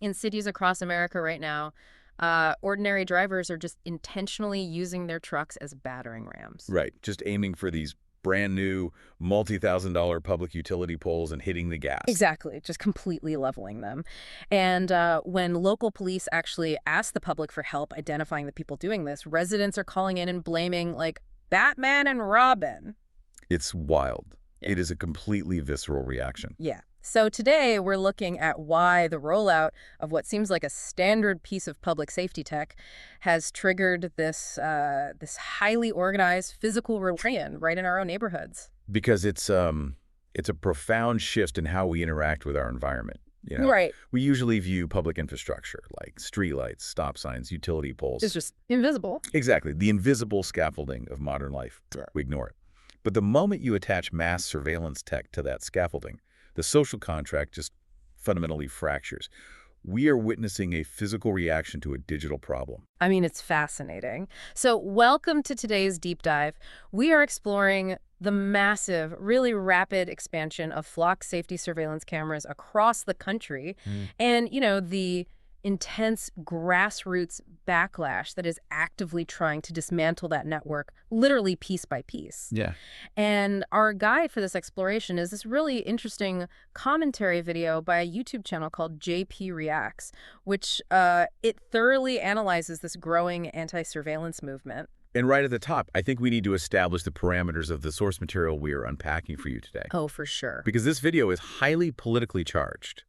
In cities across America right now, ordinary drivers are just intentionally using their trucks as battering rams. Right, just aiming for these brand new multi-thousand-dollar public utility poles and hitting the gas. Exactly, just completely leveling them. And when local police actually ask the public for help identifying the people doing this, residents are calling in and blaming, like, Batman and Robin. It's wild. Yeah. It is a completely visceral reaction. Yeah. So today we're looking at why the rollout of what seems like a standard piece of public safety tech has triggered this highly organized physical rebellion right in our own neighborhoods. Because it's a profound shift in how we interact with our environment. You know? Right. We usually view public infrastructure like streetlights, stop signs, utility poles. It's just invisible. Exactly. The invisible scaffolding of modern life. Sure. We ignore it. But the moment you attach mass surveillance tech to that scaffolding, the social contract just fundamentally fractures. We are witnessing a physical reaction to a digital problem. I mean, it's fascinating. So welcome to today's deep dive. We are exploring the massive, really rapid expansion of flock safety surveillance cameras across the country and, you know, the intense grassroots backlash that is actively trying to dismantle that network, literally piece by piece. Yeah. And our guide for this exploration is this really interesting commentary video by a YouTube channel called JP Reacts, which it thoroughly analyzes this growing anti-surveillance movement. And right at the top, I think we need to establish the parameters of the source material we are unpacking for you today. Oh, for sure. Because this video is highly politically charged.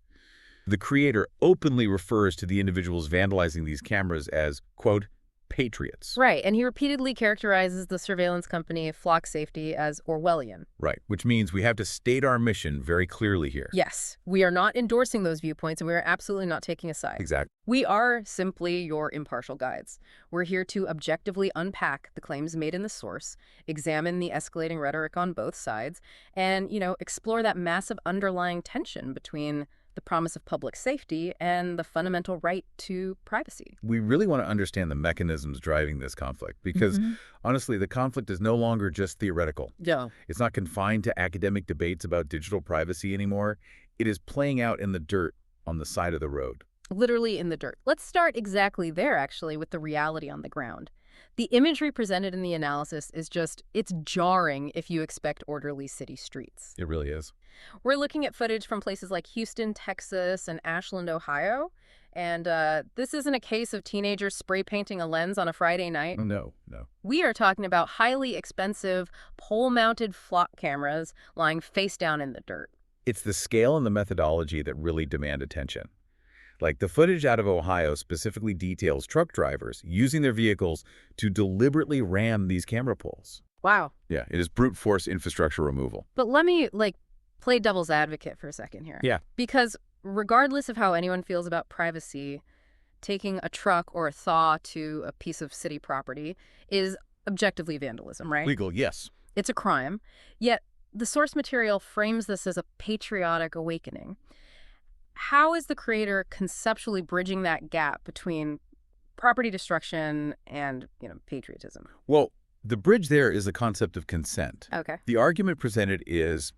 The creator openly refers to the individuals vandalizing these cameras as, quote, patriots. Right, and he repeatedly characterizes the surveillance company Flock Safety as Orwellian. Right, which means we have to state our mission very clearly here. Yes, we are not endorsing those viewpoints, and we are absolutely not taking a side. Exactly. We are simply your impartial guides. We're here to objectively unpack the claims made in the source, examine the escalating rhetoric on both sides, and, you know, explore that massive underlying tension between the promise of public safety and the fundamental right to privacy. We really want to understand the mechanisms driving this conflict because, honestly, the conflict is no longer just theoretical. Yeah. It's not confined to academic debates about digital privacy anymore. It is playing out in the dirt on the side of the road. Literally in the dirt. Let's start exactly there, actually, with the reality on the ground. The imagery presented in the analysis is just, it's jarring if you expect orderly city streets. It really is. We're looking at footage from places like Houston, Texas, and Ashland, Ohio. And this isn't a case of teenagers spray painting a lens on a Friday night. No. We are talking about highly expensive pole-mounted flock cameras lying face down in the dirt. It's the scale and the methodology that really demand attention. Like the footage out of Ohio specifically details truck drivers using their vehicles to deliberately ram these camera poles. Wow. Yeah, it is brute force infrastructure removal. But let me, play devil's advocate for a second here. Yeah. Because regardless of how anyone feels about privacy, taking a truck or a thaw to a piece of city property is objectively vandalism, right? Legal, yes. It's a crime. Yet the source material frames this as a patriotic awakening. How is the creator conceptually bridging that gap between property destruction and, patriotism? Well, the bridge there is the concept of consent. Okay. The argument presented is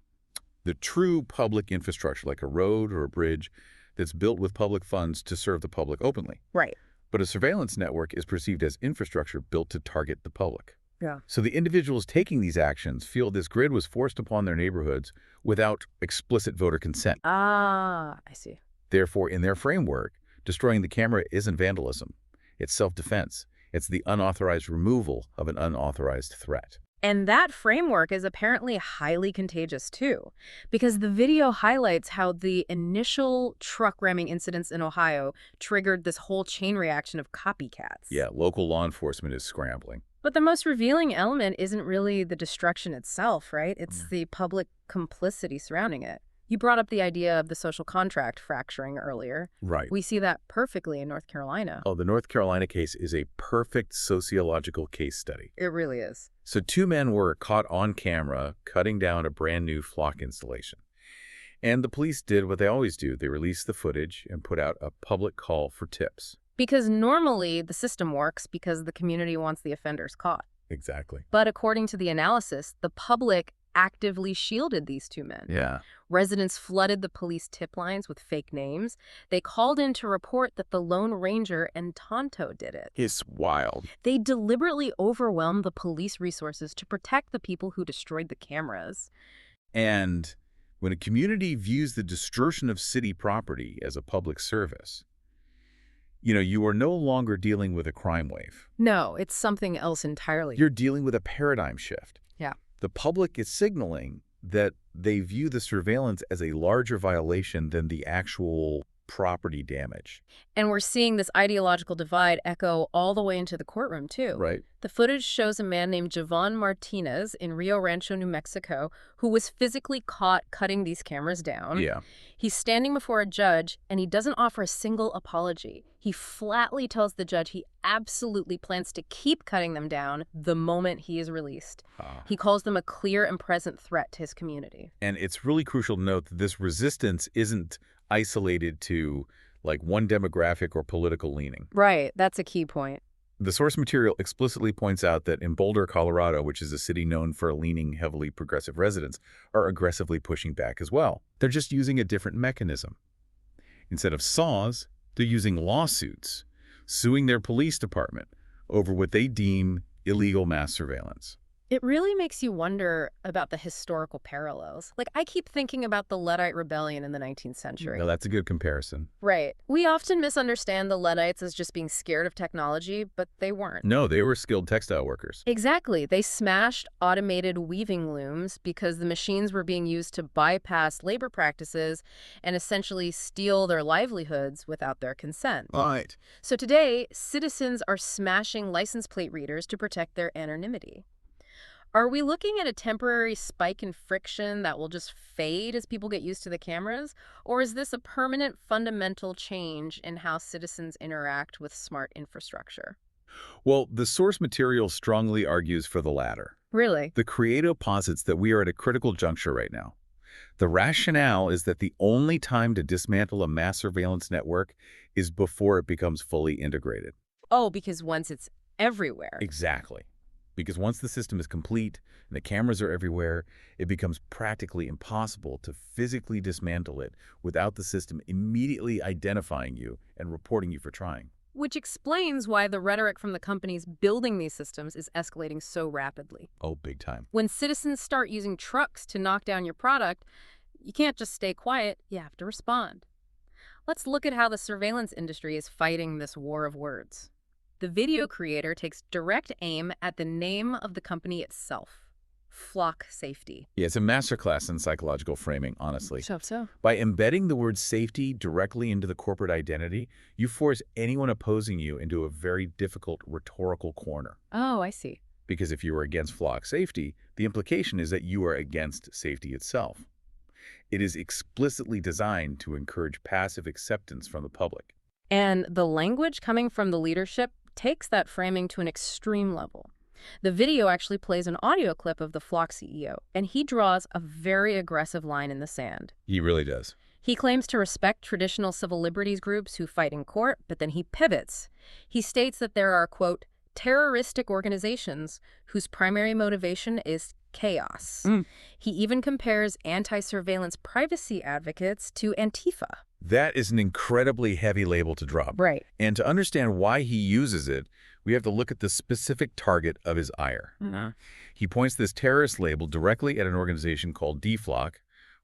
the true public infrastructure, like a road or a bridge, that's built with public funds to serve the public openly. Right. But a surveillance network is perceived as infrastructure built to target the public. Yeah. So the individuals taking these actions feel this grid was forced upon their neighborhoods without explicit voter consent. Ah, I see. Therefore, in their framework, destroying the camera isn't vandalism. It's self-defense. It's the unauthorized removal of an unauthorized threat. And that framework is apparently highly contagious, too, because the video highlights how the initial truck ramming incidents in Ohio triggered this whole chain reaction of copycats. Yeah, local law enforcement is scrambling. But the most revealing element isn't really the destruction itself, right? It's the public complicity surrounding it. You brought up the idea of the social contract fracturing earlier. Right. We see that perfectly in North Carolina. Oh, the North Carolina case is a perfect sociological case study. It really is. So 2 men were caught on camera cutting down a brand new flock installation. And the police did what they always do. They released the footage and put out a public call for tips. Because normally the system works because the community wants the offenders caught. Exactly. But according to the analysis, the public actively shielded these two men. Yeah. Residents flooded the police tip lines with fake names. They called in to report that the Lone Ranger and Tonto did it. It's wild. They deliberately overwhelmed the police resources to protect the people who destroyed the cameras. And when a community views the destruction of city property as a public service, you are no longer dealing with a crime wave. No, it's something else entirely. You're dealing with a paradigm shift. Yeah. The public is signaling that they view the surveillance as a larger violation than the actual property damage. And we're seeing this ideological divide echo all the way into the courtroom, too. Right. The footage shows a man named Javon Martinez in Rio Rancho, New Mexico, who was physically caught cutting these cameras down. Yeah. He's standing before a judge, and he doesn't offer a single apology. He flatly tells the judge he absolutely plans to keep cutting them down the moment he is released. He calls them a clear and present threat to his community. And it's really crucial to note that this resistance isn't isolated to one demographic or political leaning. Right, that's a key point. The source material explicitly points out that in Boulder, Colorado, which is a city known for leaning heavily progressive residents, are aggressively pushing back as well. They're just using a different mechanism. Instead of saws, they're using lawsuits, suing their police department over what they deem illegal mass surveillance. It really makes you wonder about the historical parallels. I keep thinking about the Luddite Rebellion in the 19th century. Well, that's a good comparison. Right. We often misunderstand the Luddites as just being scared of technology, but they weren't. No, they were skilled textile workers. Exactly. They smashed automated weaving looms because the machines were being used to bypass labor practices and essentially steal their livelihoods without their consent. Right. So today, citizens are smashing license plate readers to protect their anonymity. Are we looking at a temporary spike in friction that will just fade as people get used to the cameras? Or is this a permanent fundamental change in how citizens interact with smart infrastructure? Well, the source material strongly argues for the latter. Really? The creator posits that we are at a critical juncture right now. The rationale is that the only time to dismantle a mass surveillance network is before it becomes fully integrated. Oh, because once it's everywhere. Exactly. Because once the system is complete and the cameras are everywhere, it becomes practically impossible to physically dismantle it without the system immediately identifying you and reporting you for trying. Which explains why the rhetoric from the companies building these systems is escalating so rapidly. Oh, big time. When citizens start using trucks to knock down your product, you can't just stay quiet, you have to respond. Let's look at how the surveillance industry is fighting this war of words. The video creator takes direct aim at the name of the company itself, Flock Safety. Yeah, it's a masterclass in psychological framing, honestly. So. By embedding the word safety directly into the corporate identity, you force anyone opposing you into a very difficult rhetorical corner. Oh, I see. Because if you are against flock safety, the implication is that you are against safety itself. It is explicitly designed to encourage passive acceptance from the public. And the language coming from the leadership takes that framing to an extreme level. The video actually plays an audio clip of the Flock CEO, and he draws a very aggressive line in the sand. He really does. He claims to respect traditional civil liberties groups who fight in court, but then he pivots. He states that there are, quote, terroristic organizations whose primary motivation is chaos. He even compares anti-surveillance privacy advocates to Antifa. That is an incredibly heavy label to drop. Right. And to understand why he uses it, we have to look at the specific target of his ire. He points this terrorist label directly at an organization called DFLOC,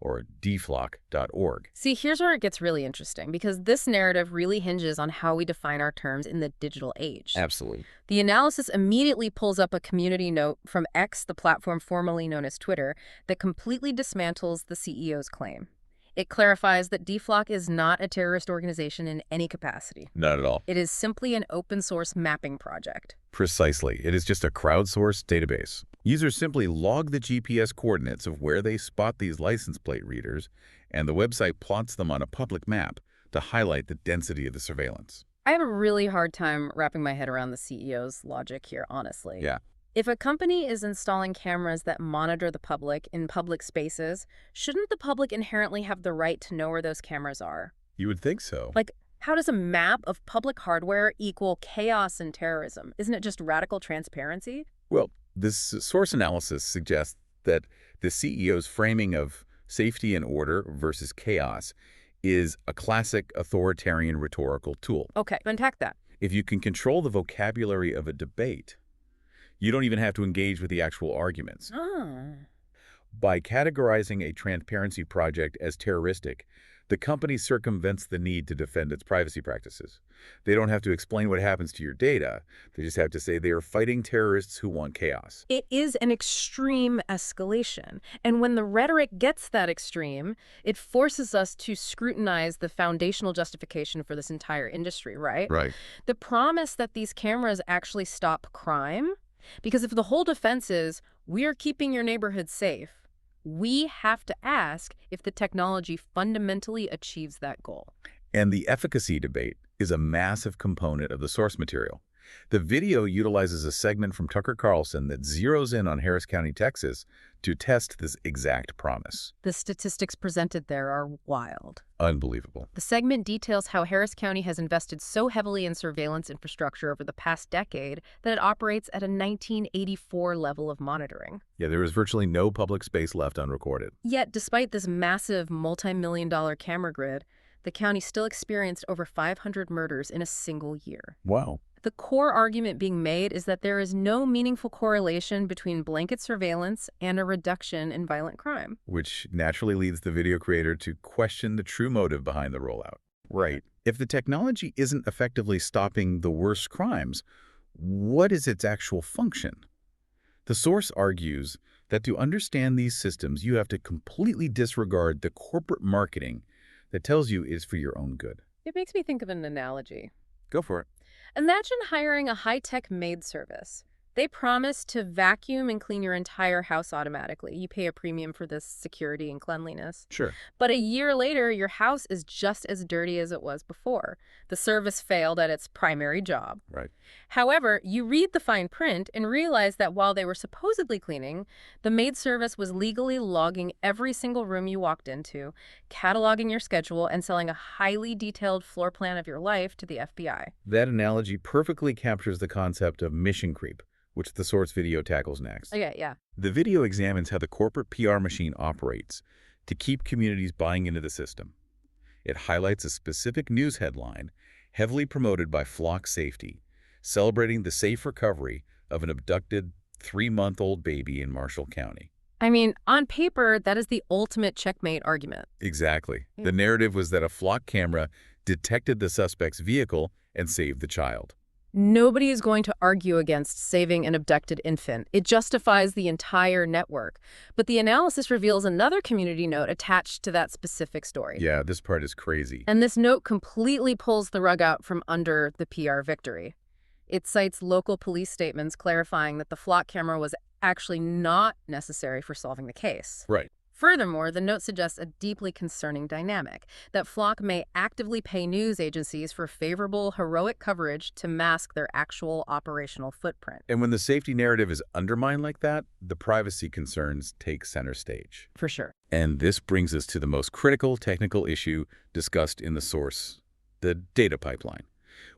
or dflock.org. See, here's where it gets really interesting, because this narrative really hinges on how we define our terms in the digital age. Absolutely. The analysis immediately pulls up a community note from X, the platform formerly known as Twitter, that completely dismantles the CEO's claim. It clarifies that DFLOC is not a terrorist organization in any capacity. Not at all. It is simply an open-source mapping project. Precisely. It is just a crowdsourced database. Users simply log the GPS coordinates of where they spot these license plate readers, and the website plots them on a public map to highlight the density of the surveillance. I have a really hard time wrapping my head around the CEO's logic here, honestly. Yeah. If a company is installing cameras that monitor the public in public spaces, shouldn't the public inherently have the right to know where those cameras are? You would think so. How does a map of public hardware equal chaos and terrorism? Isn't it just radical transparency? Well, this source analysis suggests that the CEO's framing of safety and order versus chaos is a classic authoritarian rhetorical tool. Okay, unpack that. If you can control the vocabulary of a debate, you don't even have to engage with the actual arguments. Ah. By categorizing a transparency project as terroristic, the company circumvents the need to defend its privacy practices. They don't have to explain what happens to your data. They just have to say they are fighting terrorists who want chaos. It is an extreme escalation. And when the rhetoric gets that extreme, it forces us to scrutinize the foundational justification for this entire industry, right? Right. The promise that these cameras actually stop crime. Because if the whole defense is, we're keeping your neighborhood safe, we have to ask if the technology fundamentally achieves that goal. And the efficacy debate is a massive component of the source material. The video utilizes a segment from Tucker Carlson that zeroes in on Harris County, Texas, to test this exact promise. The statistics presented there are wild. Unbelievable. The segment details how Harris County has invested so heavily in surveillance infrastructure over the past decade that it operates at a 1984 level of monitoring. Yeah, there is virtually no public space left unrecorded. Yet, despite this massive multi-million-dollar camera grid, the county still experienced over 500 murders in a single year. Wow. The core argument being made is that there is no meaningful correlation between blanket surveillance and a reduction in violent crime. Which naturally leads the video creator to question the true motive behind the rollout. Right. If the technology isn't effectively stopping the worst crimes, what is its actual function? The source argues that to understand these systems, you have to completely disregard the corporate marketing that tells you is for your own good. It makes me think of an analogy. Go for it. Imagine hiring a high-tech maid service. They promise to vacuum and clean your entire house automatically. You pay a premium for this security and cleanliness. Sure. But a year later, your house is just as dirty as it was before. The service failed at its primary job. Right. However, you read the fine print and realize that while they were supposedly cleaning, the maid service was legally logging every single room you walked into, cataloging your schedule, and selling a highly detailed floor plan of your life to the FBI. That analogy perfectly captures the concept of mission creep, which the source video tackles next. Okay, yeah. The video examines how the corporate PR machine operates to keep communities buying into the system. It highlights a specific news headline heavily promoted by Flock Safety, celebrating the safe recovery of an abducted 3-month-old baby in Marshall County. I mean, on paper, that is the ultimate checkmate argument. Exactly. The narrative was that a Flock camera detected the suspect's vehicle and saved the child. Nobody is going to argue against saving an abducted infant. It justifies the entire network. But the analysis reveals another community note attached to that specific story. Yeah, this part is crazy. And this note completely pulls the rug out from under the PR victory. It cites local police statements clarifying that the Flock camera was actually not necessary for solving the case. Right. Furthermore, the note suggests a deeply concerning dynamic, that Flock may actively pay news agencies for favorable, heroic coverage to mask their actual operational footprint. And when the safety narrative is undermined like that, the privacy concerns take center stage. For sure. And this brings us to the most critical technical issue discussed in the source, the data pipeline.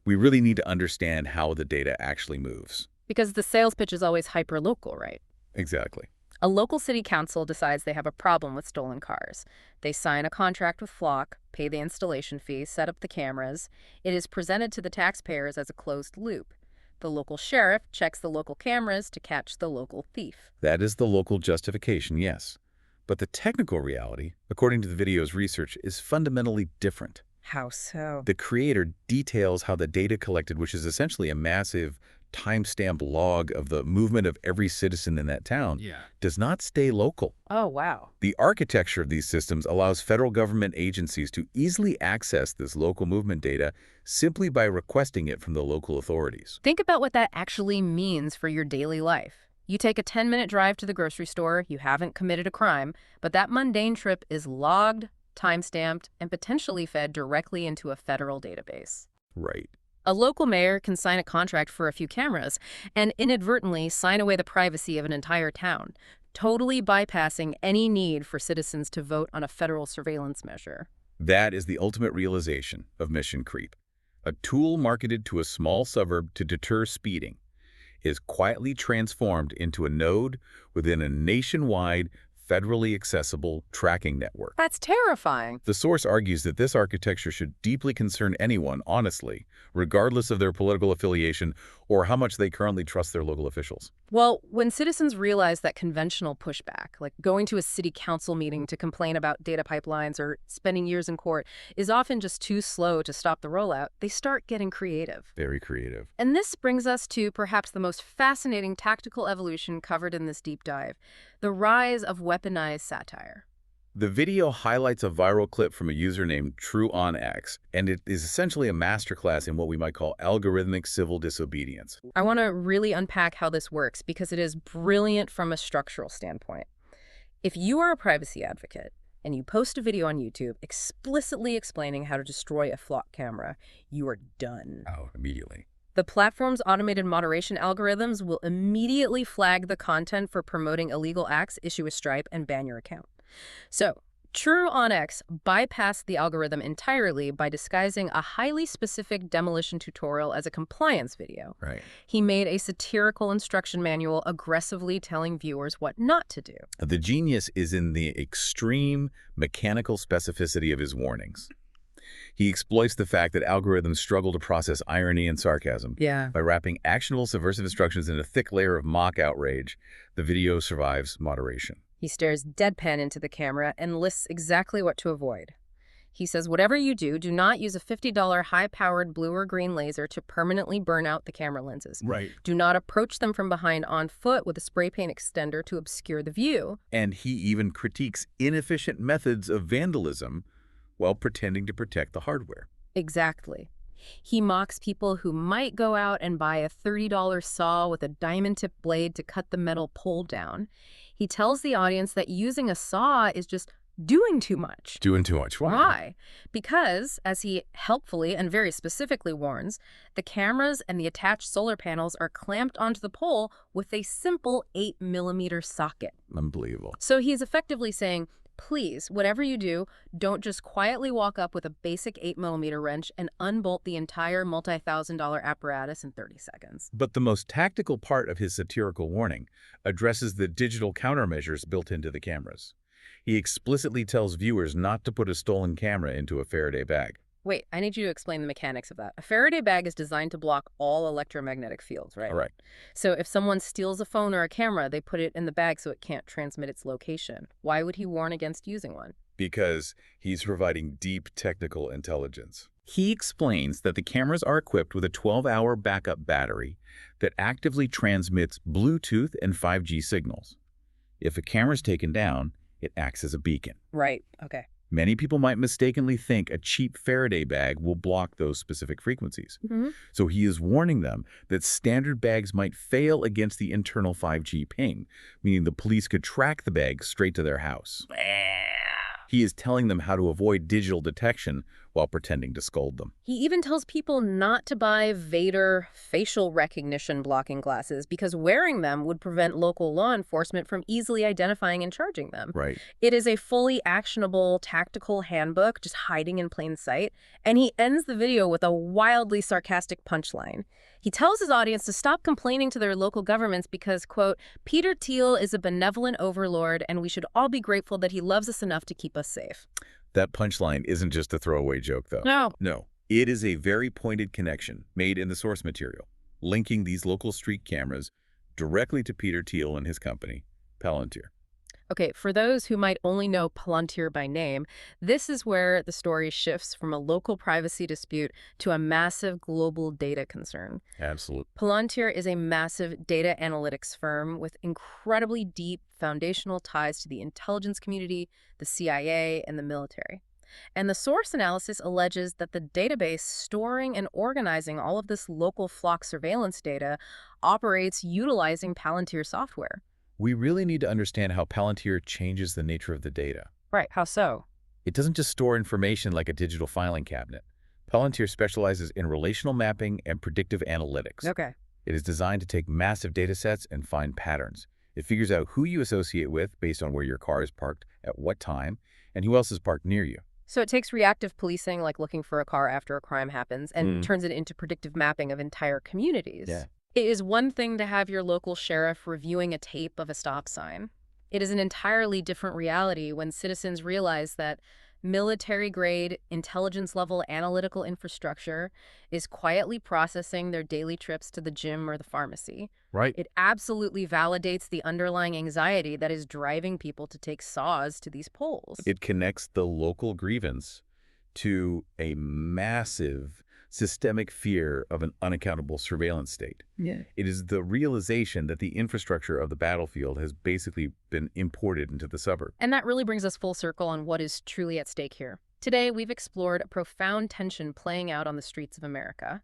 We really need to understand how the data actually moves. Because the sales pitch is always hyper-local, right? Exactly. A local city council decides they have a problem with stolen cars. They sign a contract with Flock, pay the installation fee, set up the cameras. It is presented to the taxpayers as a closed loop. The local sheriff checks the local cameras to catch the local thief. That is the local justification, yes. But the technical reality, according to the video's research, is fundamentally different. How so? The creator details how the data collected, which is essentially a massive timestamp log of the movement of every citizen in that town, does not stay local. Oh, wow. The architecture of these systems allows federal government agencies to easily access this local movement data simply by requesting it from the local authorities. Think about what that actually means for your daily life. You take a 10-minute drive to the grocery store, you haven't committed a crime, but that mundane trip is logged, time-stamped, and potentially fed directly into a federal database. Right. A local mayor can sign a contract for a few cameras and inadvertently sign away the privacy of an entire town, totally bypassing any need for citizens to vote on a federal surveillance measure. That is the ultimate realization of mission creep, a tool marketed to a small suburb to deter speeding. is quietly transformed into a node within a nationwide, federally accessible tracking network. That's terrifying. The source argues that this architecture should deeply concern anyone, honestly, regardless of their political affiliation or how much they currently trust their local officials. Well, when citizens realize that conventional pushback, like going to a city council meeting to complain about data pipelines or spending years in court, is often just too slow to stop the rollout, they start getting creative. Very creative. And this brings us to perhaps the most fascinating tactical evolution covered in this deep dive, the rise of weaponized satire. The video highlights a viral clip from a user named TrueOnX, and it is essentially a masterclass in what we might call algorithmic civil disobedience. I want to really unpack how this works because it is brilliant from a structural standpoint. If you are a privacy advocate and you post a video on YouTube explicitly explaining how to destroy a flock camera, you are done. Oh, immediately. The platform's automated moderation algorithms will immediately flag the content for promoting illegal acts, issue a stripe, and ban your account. So, TrueOnX bypassed the algorithm entirely by disguising a highly specific demolition tutorial as a compliance video. Right. He made a satirical instruction manual aggressively telling viewers what not to do. The genius is in the extreme mechanical specificity of his warnings. He exploits the fact that algorithms struggle to process irony and sarcasm. Yeah. By wrapping actionable subversive instructions in a thick layer of mock outrage, the video survives moderation. He stares deadpan into the camera and lists exactly what to avoid. He says, whatever you do, do not use a $50 high-powered blue or green laser to permanently burn out the camera lenses. Right. Do not approach them from behind on foot with a spray paint extender to obscure the view. And he even critiques inefficient methods of vandalism while pretending to protect the hardware. Exactly. He mocks people who might go out and buy a $30 saw with a diamond-tipped blade to cut the metal pole down. He tells the audience that using a saw is just doing too much. Doing too much. Why? Because, as he helpfully and very specifically warns, the cameras and the attached solar panels are clamped onto the pole with a simple 8mm socket. Unbelievable. So he's effectively saying, please, whatever you do, don't just quietly walk up with a basic 8mm wrench and unbolt the entire multi-$1,000 apparatus in 30 seconds. But the most tactical part of his satirical warning addresses the digital countermeasures built into the cameras. He explicitly tells viewers not to put a stolen camera into a Faraday bag. Wait, I need you to explain the mechanics of that. A Faraday bag is designed to block all electromagnetic fields, right? All right. So if someone steals a phone or a camera, they put it in the bag so it can't transmit its location. Why would he warn against using one? Because he's providing deep technical intelligence. He explains that the cameras are equipped with a 12-hour backup battery that actively transmits Bluetooth and 5G signals. If a camera's taken down, it acts as a beacon. Right, okay. Many people might mistakenly think a cheap Faraday bag will block those specific frequencies. So he is warning them that standard bags might fail against the internal 5G ping, meaning the police could track the bag straight to their house. He is telling them how to avoid digital detection while pretending to scold them. He even tells people not to buy Vader facial recognition blocking glasses because wearing them would prevent local law enforcement from easily identifying and charging them. Right. It is a fully actionable tactical handbook just hiding in plain sight, and he ends the video with a wildly sarcastic punchline. He tells his audience to stop complaining to their local governments because, quote, Peter Thiel is a benevolent overlord and we should all be grateful that he loves us enough to keep us safe. That punchline isn't just a throwaway joke, though. No. No. It is a very pointed connection made in the source material, linking these local street cameras directly to Peter Thiel and his company, Palantir. Okay, for those who might only know Palantir by name, this is where the story shifts from a local privacy dispute to a massive global data concern. Absolutely. Palantir is a massive data analytics firm with incredibly deep foundational ties to the intelligence community, the CIA, and the military. And the source analysis alleges that the database storing and organizing all of this local flock surveillance data operates utilizing Palantir software. We really need to understand how Palantir changes the nature of the data. Right, how so? It doesn't just store information like a digital filing cabinet. Palantir specializes in relational mapping and predictive analytics. Okay. It is designed to take massive data sets and find patterns. It figures out who you associate with based on where your car is parked at what time and who else is parked near you. So it takes reactive policing, like looking for a car after a crime happens, and turns it into predictive mapping of entire communities. Yeah. It is one thing to have your local sheriff reviewing a tape of a stop sign. It is an entirely different reality when citizens realize that military-grade, intelligence-level analytical infrastructure is quietly processing their daily trips to the gym or the pharmacy. Right. It absolutely validates the underlying anxiety that is driving people to take saws to these polls. It connects the local grievance to a massive systemic fear of an unaccountable surveillance state. Yeah. It is the realization that the infrastructure of the battlefield has basically been imported into the suburb. And that really brings us full circle on what is truly at stake here. Today, we've explored a profound tension playing out on the streets of America.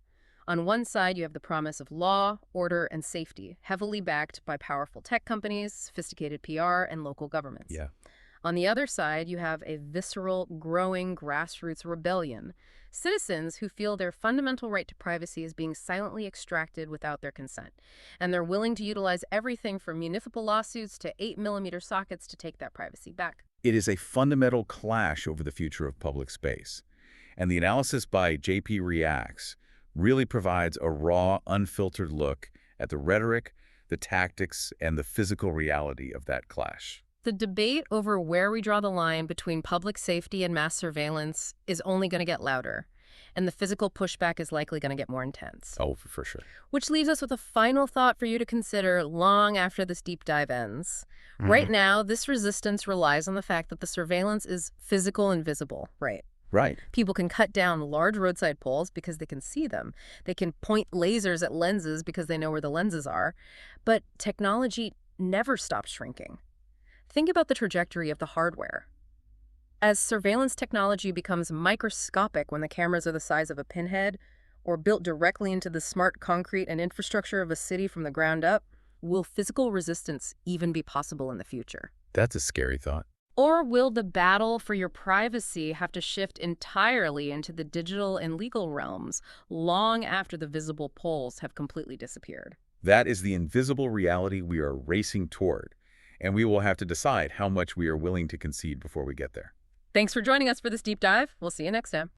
On one side, you have the promise of law, order, and safety, heavily backed by powerful tech companies, sophisticated PR, and local governments. Yeah. On the other side, you have a visceral, growing grassroots rebellion. Citizens who feel their fundamental right to privacy is being silently extracted without their consent. And they're willing to utilize everything from municipal lawsuits to 8mm sockets to take that privacy back. It is a fundamental clash over the future of public space. And the analysis by JP Reacts really provides a raw, unfiltered look at the rhetoric, the tactics, and the physical reality of that clash. The debate over where we draw the line between public safety and mass surveillance is only going to get louder, and the physical pushback is likely going to get more intense. Oh, for sure. Which leaves us with a final thought for you to consider long after this deep dive ends. Right now, this resistance relies on the fact that the surveillance is physical and visible, right? Right. People can cut down large roadside poles because they can see them. They can point lasers at lenses because they know where the lenses are. But technology never stops shrinking. Think about the trajectory of the hardware. As surveillance technology becomes microscopic when the cameras are the size of a pinhead, or built directly into the smart concrete and infrastructure of a city from the ground up, will physical resistance even be possible in the future? That's a scary thought. Or will the battle for your privacy have to shift entirely into the digital and legal realms long after the visible poles have completely disappeared? That is the invisible reality we are racing toward, and we will have to decide how much we are willing to concede before we get there. Thanks for joining us for this deep dive. We'll see you next time.